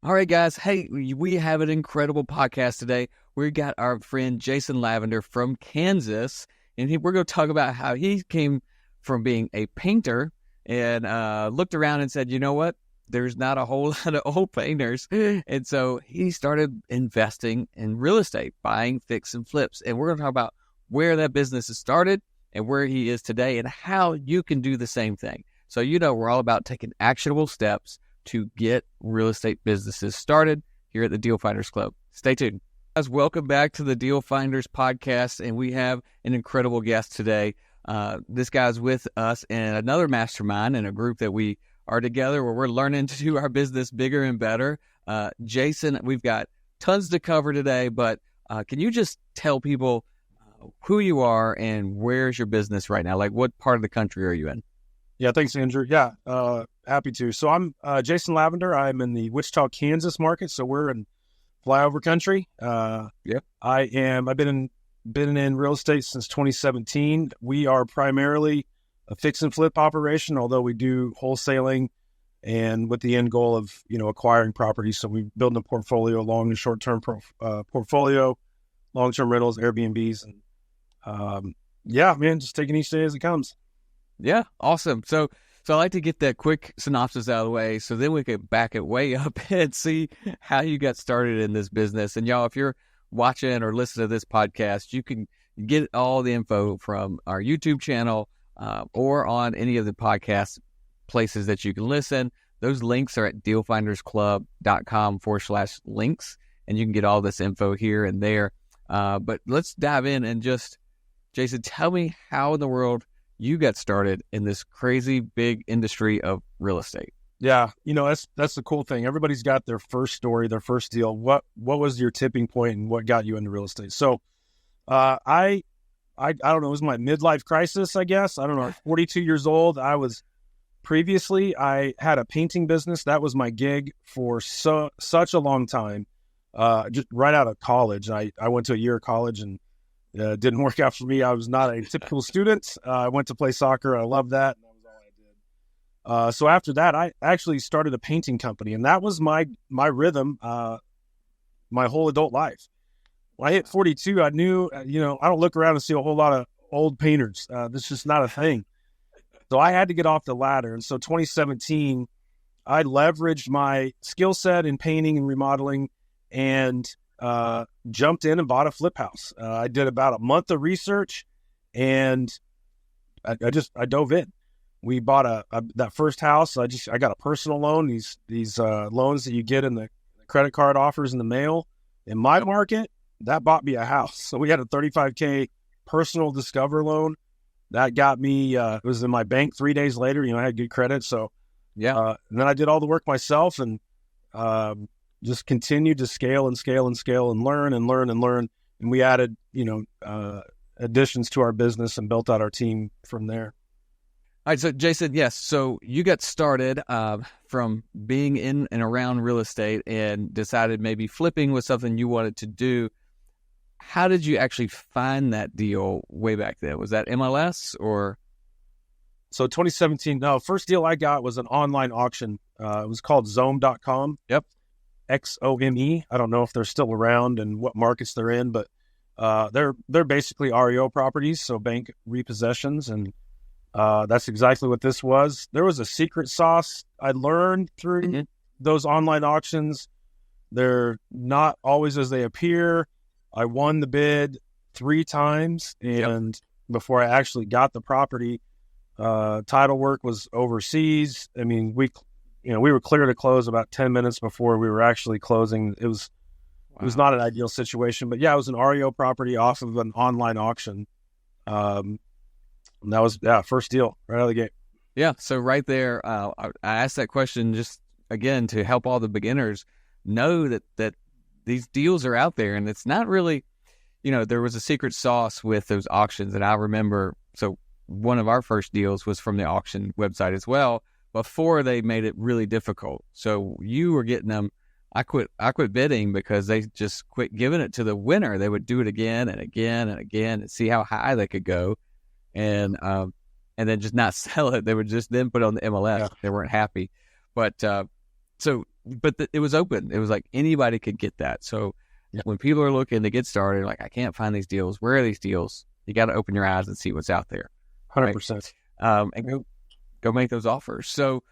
All right, guys. Hey, we have an incredible podcast today. We got our friend Jason Lavender from Kansas, and we're going to talk about how he came from being a painter and looked around and said, you know what? There's not a whole lot of old painters. And so he started investing in real estate, buying fix and flips. And we're going to talk about where that business has started and where he is today and how you can do the same thing. So, we're all about taking actionable steps to get real estate businesses started here at the Deal Finders Club. Stay tuned. Guys, welcome back to the Deal Finders podcast, and we have an incredible guest today. This guy's with us in another mastermind in a group that we are together where we're learning to do our business bigger and better. Jason, we've got tons to cover today, but can you just tell people who you are and where's your business right now? Like, what part of the country are you in? Yeah, thanks, Andrew. Yeah, happy to. So I'm Jason Lavender. I'm in the Wichita, Kansas market. So we're in flyover country. Yep. I've been in real estate since 2017. We are primarily a fix and flip operation, although we do wholesaling and with the end goal of, acquiring properties. So we build a portfolio, long and short-term portfolio, long-term rentals, Airbnbs. And just taking each day as it comes. Yeah, awesome. So I like to get that quick synopsis out of the way so then we can back it way up and see how you got started in this business. And y'all, if you're watching or listening to this podcast, you can get all the info from our YouTube channel or on any of the podcast places that you can listen. Those links are at dealfindersclub.com/links, and you can get all this info here and there. But let's dive in and just, Jason, tell me how in the world you got started in this crazy big industry of real estate. Yeah, that's the cool thing. Everybody's got their first story, their first deal. What was your tipping point and what got you into real estate? So, I don't know. It was my midlife crisis, I guess. I don't know. 42 years old. Previously I had a painting business. That was my gig for such a long time. Just right out of college, I went to a year of college and didn't work out for me. I was not a typical student. I went to play soccer. I loved that. And that was all I did. So after that, I actually started a painting company, and that was my rhythm my whole adult life. When I hit 42, I knew, I don't look around and see a whole lot of old painters. That's just not a thing. So I had to get off the ladder. And so 2017, I leveraged my skill set in painting and remodeling and jumped in and bought a flip house. I did about a month of research and I dove in. We bought that first house. I got a personal loan, these loans that you get in the credit card offers in the mail. In my market, that bought me a house. So we had a $35K personal Discover loan that got me, it was in my bank 3 days later. I had good credit. So and then I did all the work myself and, just continued to scale and learn. And we added, additions to our business and built out our team from there. All right. So Jason, yes. So you got started from being in and around real estate and decided maybe flipping was something you wanted to do. How did you actually find that deal way back then? Was that MLS or? So 2017, no, first deal I got was an online auction. It was called Xome.com. Yep. Xome. I don't know if they're still around and what markets they're in, but they're basically REO properties, so bank repossessions, and that's exactly what this was. There was a secret sauce I learned through those online auctions. They're not always as they appear. I won the bid 3 times, and before I actually got the property, title work was overseas. I mean, we were clear to close about 10 minutes before we were actually closing. It was not an ideal situation, but yeah, it was an REO property off of an online auction. And that was, first deal right out of the gate. Yeah. So right there, I asked that question just again to help all the beginners know that these deals are out there, and it's not really, there was a secret sauce with those auctions. And I remember, so one of our first deals was from the auction website as well, before they made it really difficult. So you were getting them. I quit bidding because they just quit giving it to the winner. They would do it again and again and again and see how high they could go, and then just not sell it. They would just then put it on the MLS. Yeah. They weren't happy. But so but it was open. It was like anybody could get that. So Yeah. when people are looking to get started, like, I can't find these deals. Where are these deals? You got to open your eyes and see what's out there. 100%. And go make those offers. So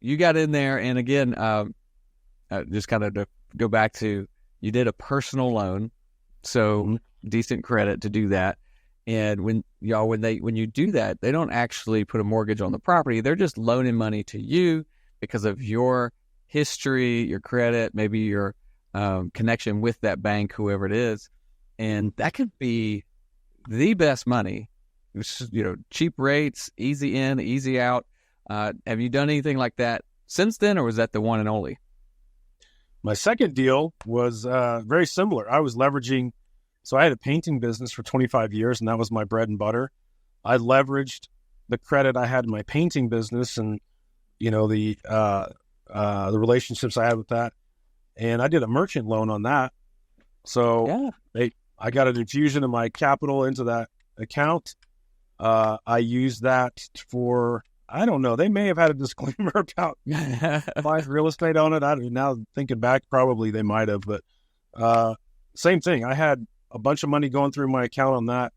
you got in there, and again, just kind of to go back to, you did a personal loan, so decent credit to do that. And when you do that, they don't actually put a mortgage on the property. They're just loaning money to you because of your history, your credit, maybe your connection with that bank, whoever it is. And that could be the best money. Cheap rates, easy in, easy out. Have you done anything like that since then, or was that the one and only? My second deal was very similar. I was leveraging, so I had a painting business for 25 years, and that was my bread and butter. I leveraged the credit I had in my painting business and, the relationships I had with that. And I did a merchant loan on that. So I got an infusion of my capital into that account. I used that for, I don't know, they may have had a disclaimer about buying real estate on it. I don't know, now thinking back, probably they might have, but same thing. I had a bunch of money going through my account on that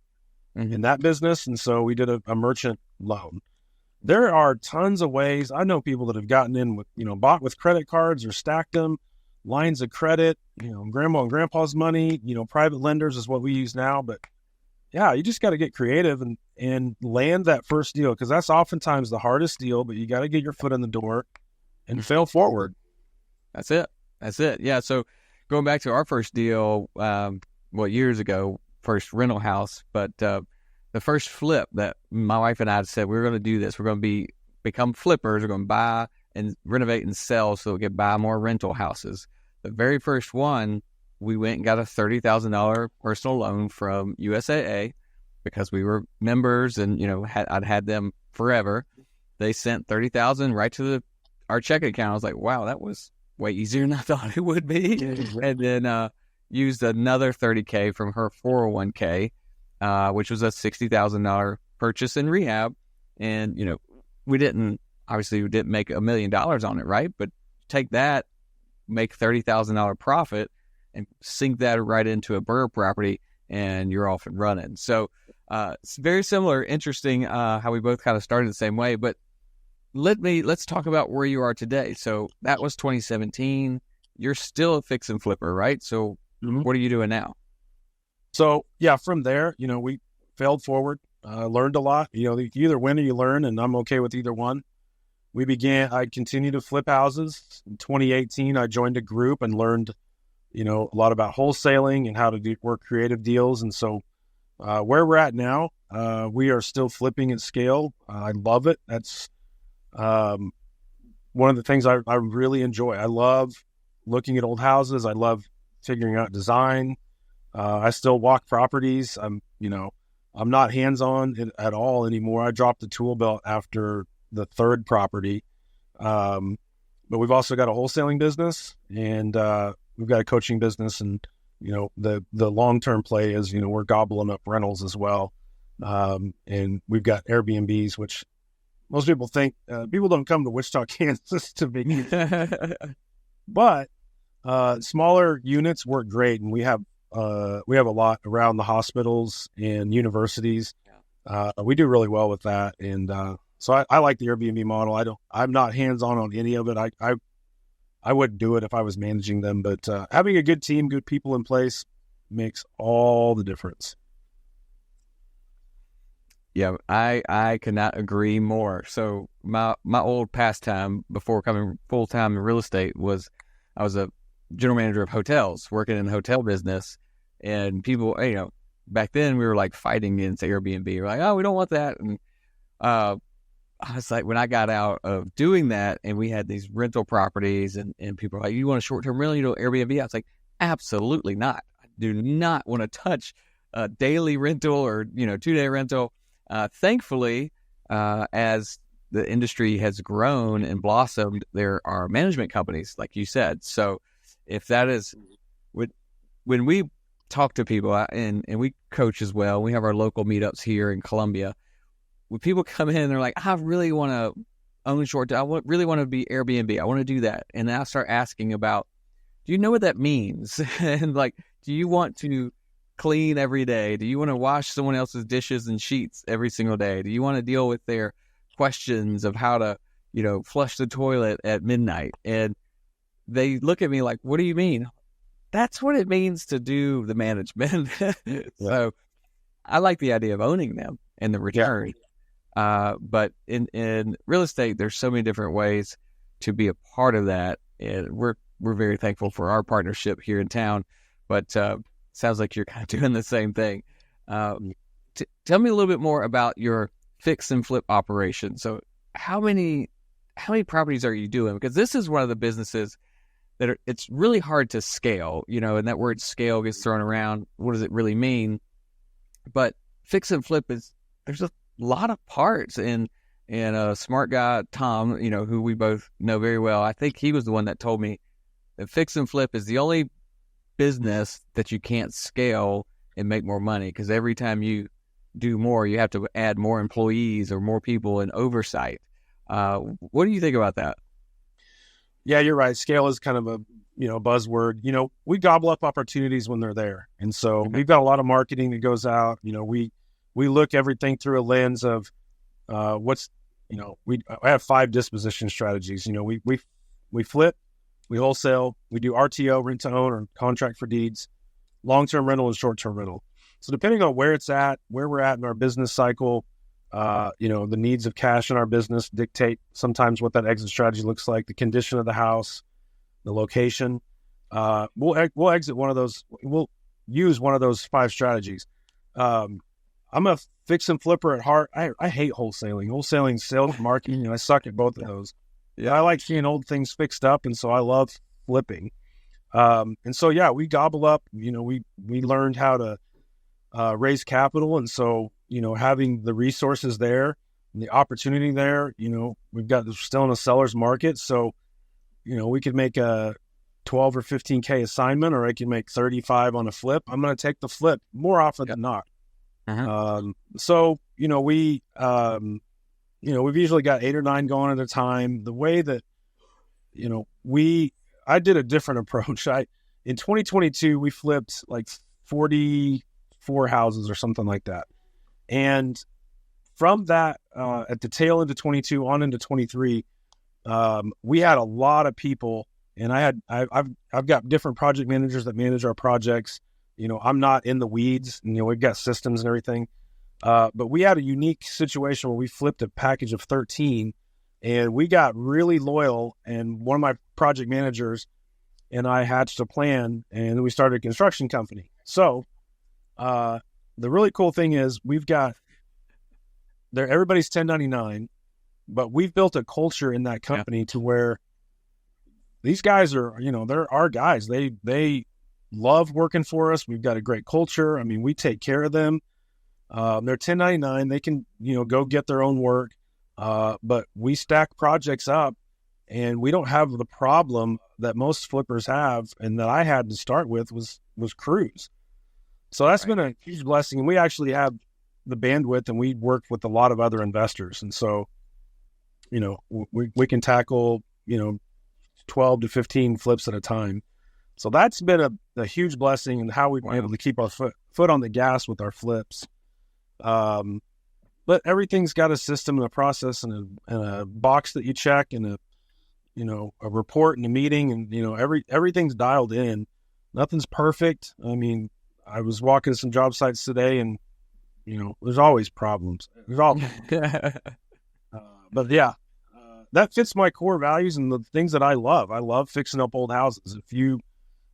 in that business. And so we did a merchant loan. There are tons of ways. I know people that have gotten in with, bought with credit cards or stacked them, lines of credit, grandma and grandpa's money, private lenders is what we use now. But yeah, you just got to get creative and land that first deal, because that's oftentimes the hardest deal, but you got to get your foot in the door and fail forward. That's it. Yeah. So going back to our first deal, years ago, first rental house, but the first flip that my wife and I said, we're going to do this. We're going to become flippers. We're going to buy and renovate and sell so we can buy more rental houses. The very first one, we went and got a $30,000 personal loan from USAA because we were members and, I'd had them forever. They sent $30,000 right to our checking account. I was like, wow, that was way easier than I thought it would be. And then used another $30K from her 401k, which was a $60,000 purchase and rehab. And, we didn't make $1 million on it, right? But take that, make $30,000 profit, and sink that right into a burr property, and you're off and running. So it's very similar, interesting how we both kind of started the same way. But let's talk about where you are today. So that was 2017. You're still a fix and flipper, right? So what are you doing now? So yeah, from there, we failed forward, learned a lot. You either win or you learn, and I'm okay with either one. I continued to flip houses. In 2018, I joined a group and learned, a lot about wholesaling and how to work creative deals. And so where we're at now, we are still flipping at scale. I love it. That's one of the things I really enjoy. I love looking at old houses. I love figuring out design. I still walk properties. I'm not hands-on at all anymore. I dropped the tool belt after the third property. But we've also got a wholesaling business, and we've got a coaching business, and the long-term play is we're gobbling up rentals as well. And we've got Airbnbs, which most people think people don't come to Wichita, Kansas to vacation. But smaller units work great, and we have a lot around the hospitals and universities. We do really well with that, and so I like the Airbnb model. I'm not hands-on any of it. I wouldn't do it if I was managing them, but having a good team, good people in place makes all the difference. Yeah, I cannot agree more. So my old pastime before coming full-time in real estate was I was a general manager of hotels, working in the hotel business. And people, back then we were like fighting against Airbnb. We're like, oh, we don't want that. And I was like, when I got out of doing that and we had these rental properties and people were like, you want a short-term rental, Airbnb? I was like, absolutely not. I do not want to touch a daily rental or, 2-day rental. Thankfully, as the industry has grown and blossomed, there are management companies, like you said. So if that is, when we talk to people and we coach as well, we have our local meetups here in Columbia. When people come in, they're like, I really want to own short. Really want to be Airbnb. I want to do that. And then I start asking about, do you know what that means? And like, do you want to clean every day? Do you want to wash someone else's dishes and sheets every single day? Do you want to deal with their questions of how to, flush the toilet at midnight? And they look at me like, what do you mean? That's what it means to do the management. So I like the idea of owning them and the return. But in real estate, there's so many different ways to be a part of that. And we're very thankful for our partnership here in town, but sounds like you're kind of doing the same thing. Tell me a little bit more about your fix and flip operation. So how many properties are you doing? Because this is one of the businesses that it's really hard to scale, and that word scale gets thrown around. What does it really mean? But fix and flip there's a lot of parts, and a smart guy, Tom, who we both know very well, I think he was the one that told me that fix and flip is the only business that you can't scale and make more money, because every time you do more, you have to add more employees or more people and oversight. What do you think about that? Yeah, you're right. Scale is kind of a buzzword. We gobble up opportunities when they're there, and so we've got a lot of marketing that goes out. We look everything through a lens of I have 5 disposition strategies. We flip, we wholesale, we do RTO, rent to own, or contract for deeds, long-term rental and short-term rental. So depending on where it's at, where we're at in our business cycle, the needs of cash in our business dictate sometimes what that exit strategy looks like, the condition of the house, the location. We'll exit one of those. We'll use one of those 5 strategies. I'm a fix and flipper at heart. I hate wholesaling. Wholesaling, sales, marketing. I suck at both of those. Yeah, I like seeing old things fixed up, and so I love flipping. And so we gobble up. We learned how to raise capital, and so having the resources there and the opportunity there, we're still in a seller's market, so we could make a 12 or 15K assignment, or I can make 35 on a flip. I'm going to take the flip more often than not. So we've usually got 8 or 9 going at a time. The way that I did a different approach. In 2022 we flipped like 44 houses or something like that. And from that, at the tail end of 22 on into 23, we had a lot of people, and I've got different project managers that manage our projects. I'm not in the weeds, and, we've got systems and everything. But we had a unique situation where we flipped a package of 13, and we got really loyal, and one of my project managers and I hatched a plan, and we started a construction company. So, the really cool thing is we've got everybody's 1099, but we've built a culture in that company to where these guys are, they're our guys. They love working for us. We've got a great culture. I mean, we take care of them. They're 1099. They can, go get their own work. But we stack projects up, and we don't have the problem that most flippers have, and that I had to start with was crews. So that's been a huge blessing. And we actually have the bandwidth, and we work with a lot of other investors. And so, we can tackle, 12 to 15 flips at a time. So that's been a huge blessing, and how we've been able to keep our foot on the gas with our flips. But everything's got a system and a process and a box that you check, and a report and a meeting, and, everything's dialed in. Nothing's perfect. I mean, I was walking some job sites today, and, there's always problems. There's always, but yeah, that fits my core values and the things that I love. I love fixing up old houses. If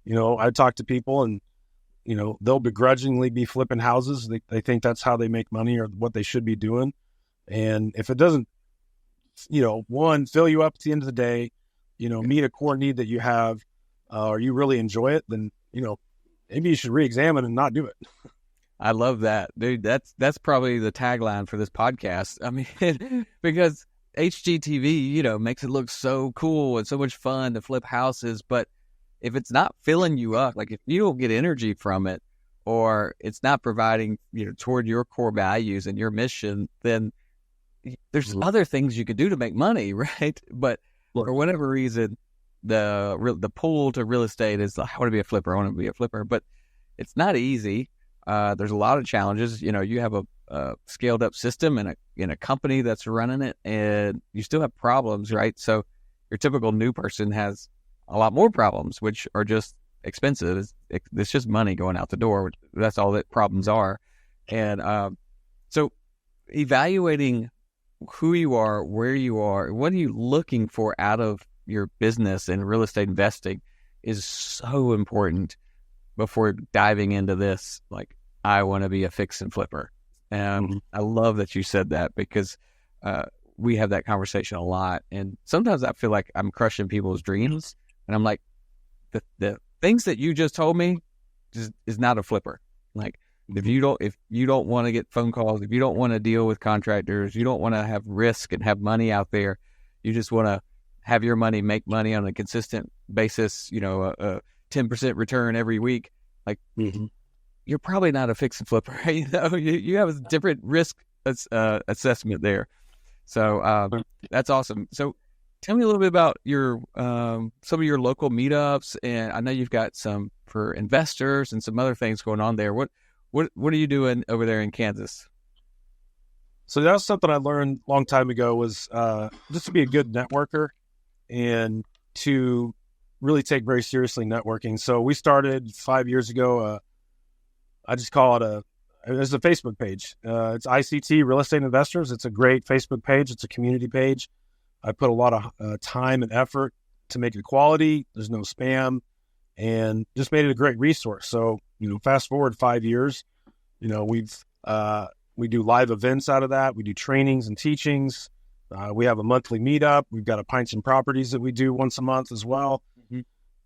I talk to people, and, they'll begrudgingly be flipping houses. They think that's how they make money, or what they should be doing. And if it doesn't, one, fill you up at the end of the day, meet a core need that you have, or you really enjoy it, then, maybe you should re-examine and not do it. I love that, dude. That's probably the tagline for this podcast. I mean, because HGTV, makes it look so cool and so much fun to flip houses. But if it's not filling you up, like if you don't get energy from it, or it's not providing, toward your core values and your mission, then there's other things you could do to make money, right? But for whatever reason, the pull to real estate is like, I want to be a flipper. I want to be a flipper, but it's not easy. There's a lot of challenges. You have a scaled up system and a company that's running it, and you still have problems, right? So your typical new person has a lot more problems, which are just expensive. It's just money going out the door. That's all that problems are. And so evaluating who you are, where you are, what are you looking for out of your business and real estate investing is so important before diving into this. Like, I want to be a fix and flipper. And I love that you said that, because we have that conversation a lot. And sometimes I feel like I'm crushing people's dreams. And I'm like, the things that you just told me is not a flipper. Like, if you don't want to get phone calls, if you don't want to deal with contractors, you don't want to have risk and have money out there, you just want to have your money, make money on a consistent basis, a 10% return every week. Like, you're probably not a fix and flipper. You have a different risk assessment there. So that's awesome. So tell me a little bit about your some of your local meetups, and I know you've got some for investors and some other things going on there. What are you doing over there in Kansas? So that was something I learned a long time ago, was just to be a good networker and to really take very seriously networking. So we started 5 years ago. I just call it it's a Facebook page. It's ICT Real Estate Investors. It's a great Facebook page. It's a community page. I put a lot of time and effort to make it quality. There's no spam, and just made it a great resource. So, fast forward 5 years, we do live events out of that. We do trainings and teachings. We have a monthly meetup. We've got a Pints and Properties that we do once a month as well.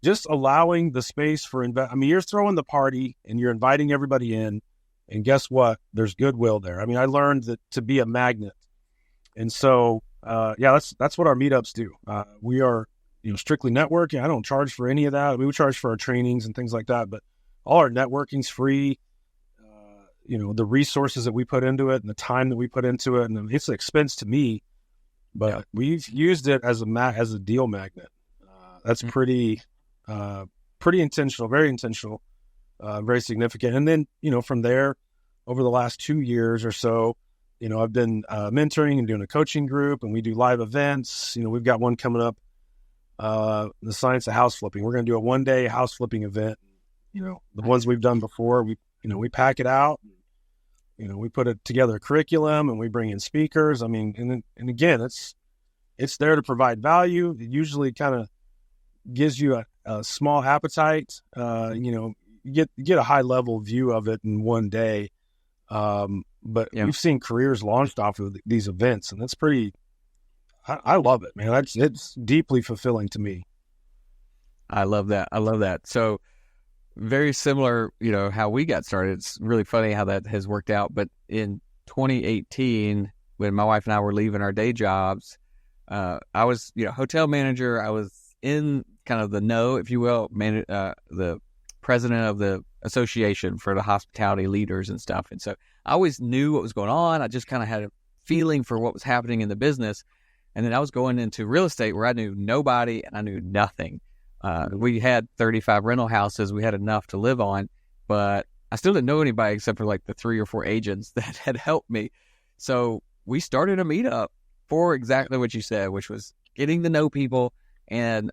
Just allowing the space for you're throwing the party and you're inviting everybody in, and guess what? There's goodwill there. I learned that to be a magnet. And so, that's what our meetups do. We are, strictly networking. I don't charge for any of that. We would charge for our trainings and things like that, but all our networking's free. The resources that we put into it and the time that we put into it, and it's an expense to me, but we've used it as a deal magnet. That's pretty intentional, very intentional, very significant. And then, from there, over the last 2 years or so, I've been mentoring and doing a coaching group, and we do live events. We've got one coming up, the Science of House Flipping. We're going to do a 1-day house flipping event. The ones we've done before, we pack it out, we put it together a curriculum, and we bring in speakers. And again, it's there to provide value. It usually kind of gives you a small appetite. You get a high level view of it in one day. But we've seen careers launched off of these events, and that's pretty, I love it, man. It's deeply fulfilling to me. I love that. So very similar, how we got started. It's really funny how that has worked out. But in 2018, when my wife and I were leaving our day jobs, I was, hotel manager. I was in kind of the know, if you will, the president of the association for the hospitality leaders and stuff. And so I always knew what was going on. I just kind of had a feeling for what was happening in the business. And then I was going into real estate where I knew nobody and I knew nothing. We had 35 rental houses. We had enough to live on, but I still didn't know anybody except for like the 3 or 4 agents that had helped me. So we started a meetup for exactly what you said, which was getting to know people and,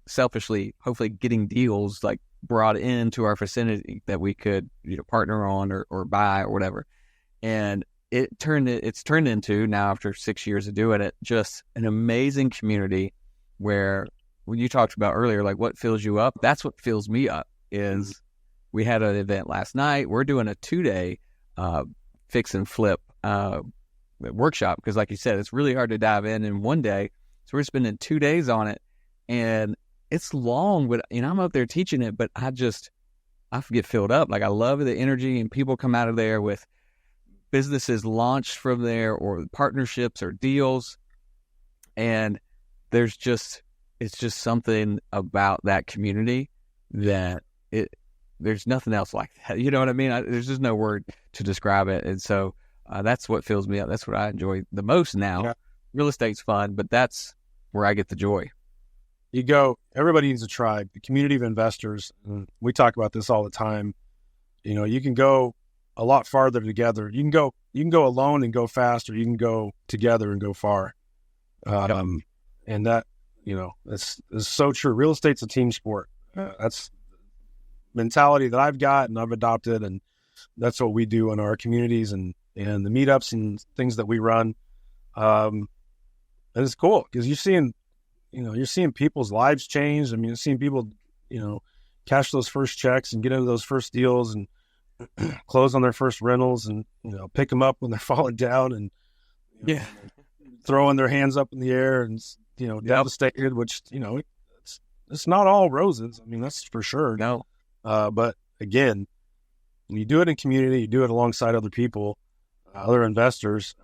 selfishly, hopefully getting deals like brought into our vicinity that we could, partner on or buy or whatever. And it's turned into, now after 6 years of doing it, just an amazing community where, when you talked about earlier, like what fills you up, that's what fills me up. Is we had an event last night. We're doing a 2-day fix and flip workshop, because like you said, it's really hard to dive in one day. So we're spending 2 days on it, and it's long, but I'm up there teaching it, but I get filled up. Like, I love the energy, and people come out of there with businesses launched from there, or partnerships or deals. And it's just something about that community that there's nothing else like that. You know what I mean? There's just no word to describe it. And so That's what fills me up. That's what I enjoy the most now. Yeah. Real estate's fun, but that's where I get the joy. Everybody needs a tribe, a community of investors. We talk about this all the time. You can go a lot farther together. You can go alone and go fast, or you can go together and go far. And that, it's so true. Real estate's a team sport. That's mentality that I've got and I've adopted, and that's what we do in our communities and the meetups and things that we run. And it's cool because you're seeing people's lives change. I mean, you're seeing people, cash those first checks and get into those first deals and close on their first rentals and, pick them up when they're falling down and throwing their hands up in the air and, devastated, which, it's not all roses. I mean, that's for sure. No. But again, when you do it in community, you do it alongside other people, other investors,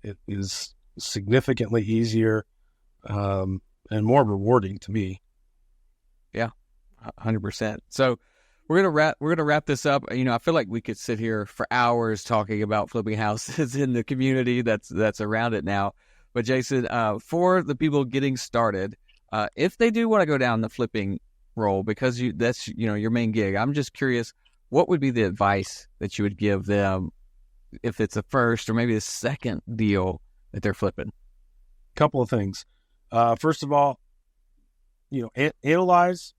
it is significantly easier and more rewarding to me. Yeah, 100%. So we're gonna wrap this up. I feel like we could sit here for hours talking about flipping houses in the community that's around it now. But Jason, for the people getting started, if they do want to go down the flipping role, because that's your main gig, I'm just curious, what would be the advice that you would give them if it's the first or maybe the second deal that they're flipping? Couple of things. First of all, analyze,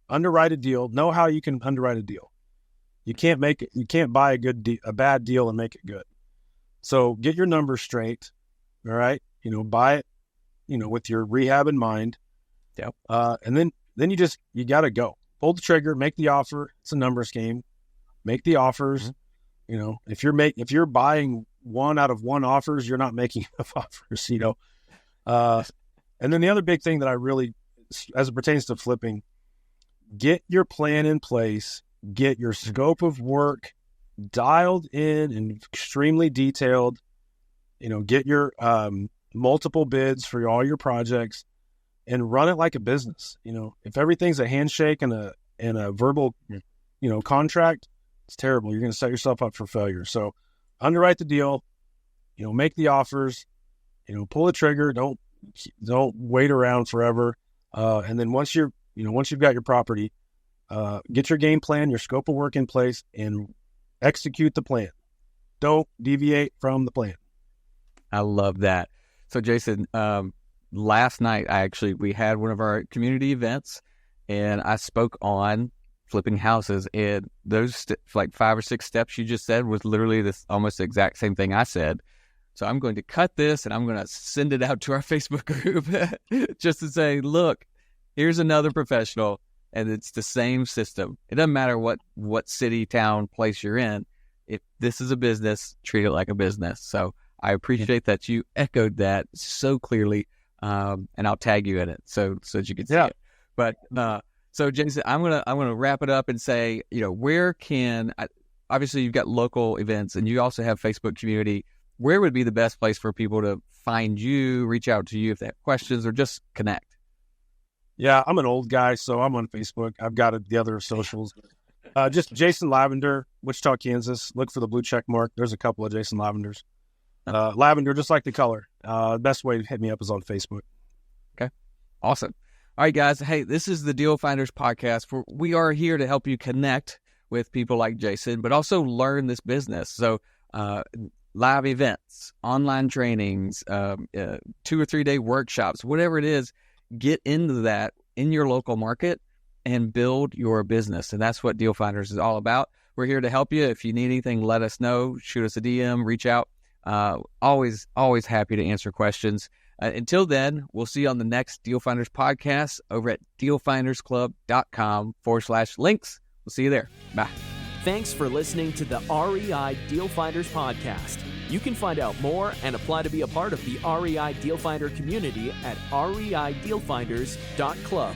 underwrite a deal, know how you can underwrite a deal. You can't buy a bad deal and make it good. So get your numbers straight. All right. Buy it, with your rehab in mind. Yep. And then you got to go. Pull the trigger, make the offer. It's a numbers game. Make the offers. Mm-hmm. If you're buying 1 out of 1 offers, you're not making enough offers, And then the other big thing that I really, as it pertains to flipping, get your plan in place, get your scope of work dialed in and extremely detailed, get your multiple bids for all your projects and run it like a business. If everything's a handshake and a verbal, contract, it's terrible. You're going to set yourself up for failure. So underwrite the deal, make the offers, pull the trigger. Don't wait around forever. And then once you've got your property, get your game plan, your scope of work in place and execute the plan. Don't deviate from the plan. I love that. So Jason, last night, we had one of our community events and I spoke on flipping houses, and those 5 or 6 steps you just said was literally this almost the exact same thing I said. So I'm going to cut this and I'm going to send it out to our Facebook group just to say, look, here's another professional, and it's the same system. It doesn't matter what city, town, place you're in. If this is a business, treat it like a business. So I appreciate that you echoed that so clearly, and I'll tag you in it so that you can see it. But so Jason, I'm gonna wrap it up and say, where obviously you've got local events and you also have Facebook community. Where would be the best place for people to find you, reach out to you if they have questions, or just connect? Yeah, I'm an old guy, so I'm on Facebook. I've got the other socials. Just Jason Lavender, Wichita, Kansas. Look for the blue check mark. There's a couple of Jason Lavenders. Lavender, just like the color. Best way to hit me up is on Facebook. Okay, awesome. All right, guys. Hey, this is the Deal Finders podcast. We are here to help you connect with people like Jason, but also learn this business. So live events, online trainings, 2 or 3 day workshops, whatever it is, get into that in your local market and build your business. And that's what Deal Finders is all about. We're here to help you. If you need anything, let us know. Shoot us a DM, reach out. Always happy to answer questions. Until then, we'll see you on the next Deal Finders podcast over at dealfindersclub.com/links. We'll see you there. Bye. Thanks for listening to the REI Deal Finders podcast. You can find out more and apply to be a part of the REI Deal Finder community at reidealfinders.club.